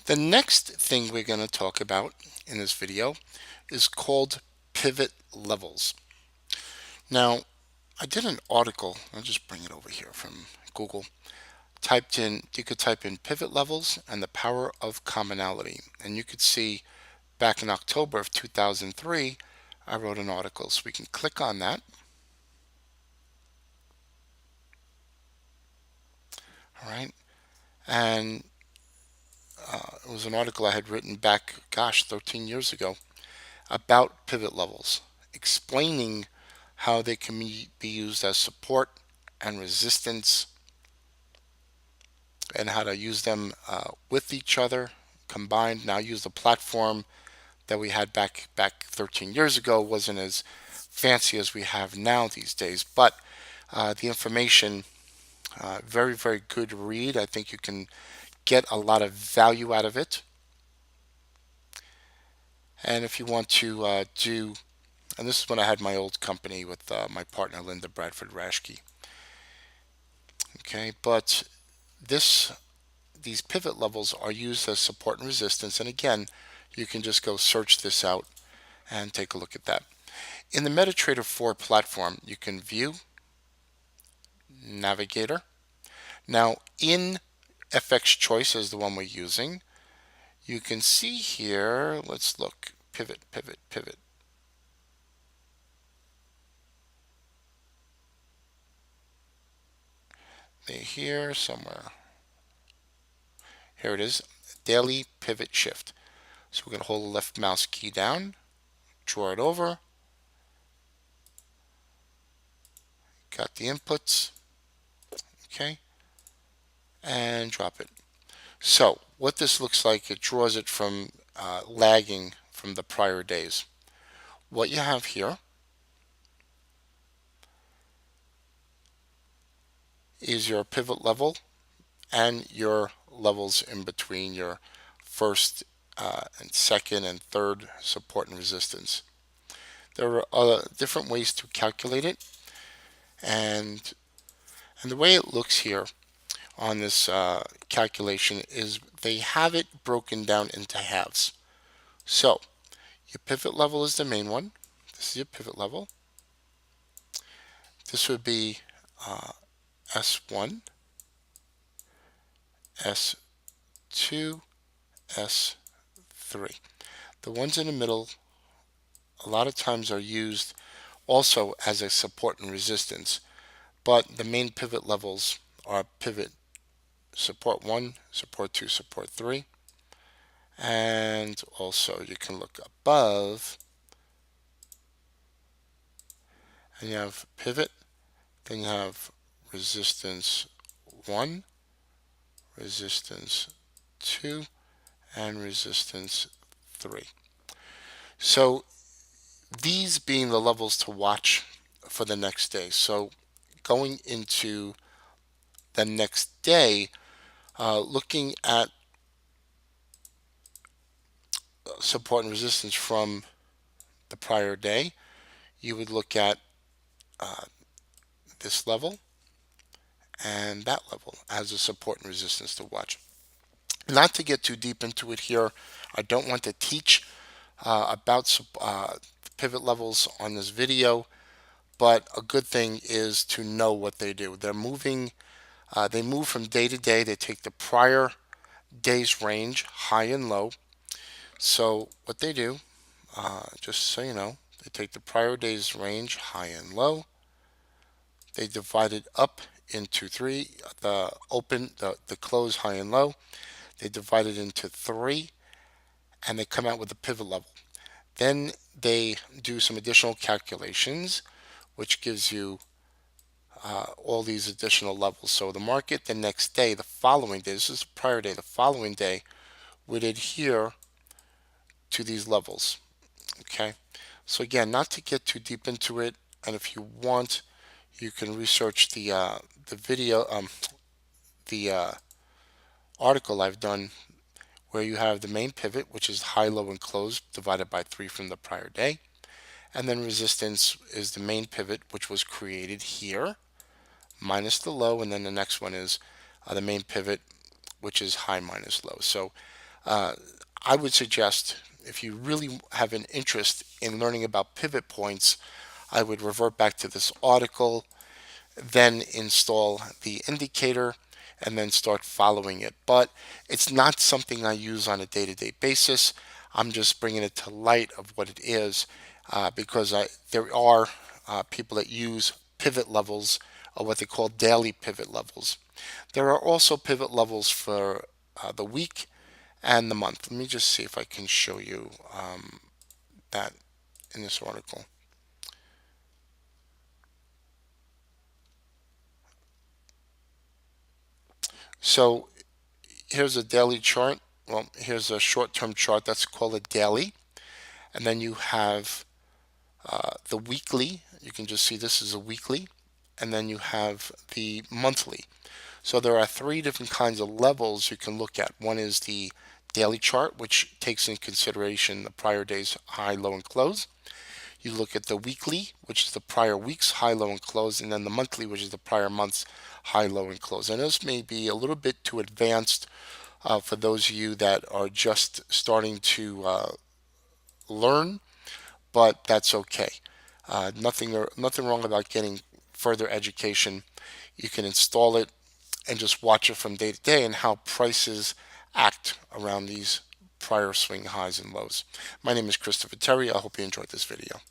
The next thing we're going to talk about in this video is called pivot levels. Now, I did an article, I'll just bring it over here from Google. You could type in pivot levels and the power of commonality. And you could see back in October of 2003, I wrote an article. So we can click on that. All right. And it was an article I had written back, 13 years ago about pivot levels, explaining how they can be used as support and resistance and how to use them with each other combined. Now use the platform that we had back 13 years ago wasn't as fancy as we have now these days, but the information, very good read. I think you can get a lot of value out of it. And if you want to and this is when I had my old company with my partner Linda Bradford Rashke. Okay, but this these pivot levels are used as support and resistance. And again, you can just go search this out and take a look at that. In the MetaTrader 4 platform, you can view Navigator. Now, in FX Choice is the one we're using. You can see here, let's look, pivot. They're here somewhere. Here it is, daily pivot shift. So we're going to hold the left mouse key down, draw it over, got the inputs, okay, and drop it. So what this looks like, it draws it from lagging from the prior days. What you have here is your pivot level and your levels in between your first and second and third support and resistance. There are different ways to calculate it, and the way it looks here on this calculation is they have it broken down into halves. So your pivot level is the main one. This is your pivot level. This would be S1, S2, S3. The ones in the middle a lot of times are used also as a support and resistance, but the main pivot levels are pivot support 1, support 2, support 3, and also you can look above and you have pivot, then you have resistance 1, resistance 2, and resistance 3. So these being the levels to watch for the next day. So going into the next day, looking at support and resistance from the prior day, you would look at this level and that level as a support and resistance to watch. Not to get too deep into it here, I don't want to teach about pivot levels on this video, but a good thing is to know what they do. They're moving, they move from day to day. They take the prior day's range, high and low. So what they do, just so you know, they take the prior day's range, high and low. They divide it up into three, the close, high and low. They divide it into three, and they come out with a pivot level. Then they do some additional calculations, which gives you all these additional levels. So the market the next day, the following day, this is the prior day, the following day would adhere to these levels. Okay, so again, not to get too deep into it, and if you want, you can research the video, the article I've done where you have the main pivot, which is high, low, and close divided by 3 from the prior day. And then resistance is the main pivot, which was created here, minus the low. And then the next one is the main pivot, which is high minus low. So I would suggest if you really have an interest in learning about pivot points, I would revert back to this article, then install the indicator, and then start following it. But it's not something I use on a day-to-day basis. I'm just bringing it to light of what it is because there are people that use pivot levels or what they call daily pivot levels. There are also pivot levels for the week and the month. Let me just see if I can show you that in this article. So here's a daily chart. Well, here's a short-term chart that's called a daily. And then you have the weekly. You can just see this is a weekly. And then you have the monthly. So there are three different kinds of levels you can look at. One is the daily chart, which takes in consideration the prior day's high, low, and close. You look at the weekly, which is the prior week's high, low, and close, and then the monthly, which is the prior month's high, low, and close. And this may be a little bit too advanced for those of you that are just starting to learn, but that's okay. Nothing wrong about getting further education. You can install it and just watch it from day to day and how prices act around these prior swing highs and lows. My name is Christopher Terry. I hope you enjoyed this video.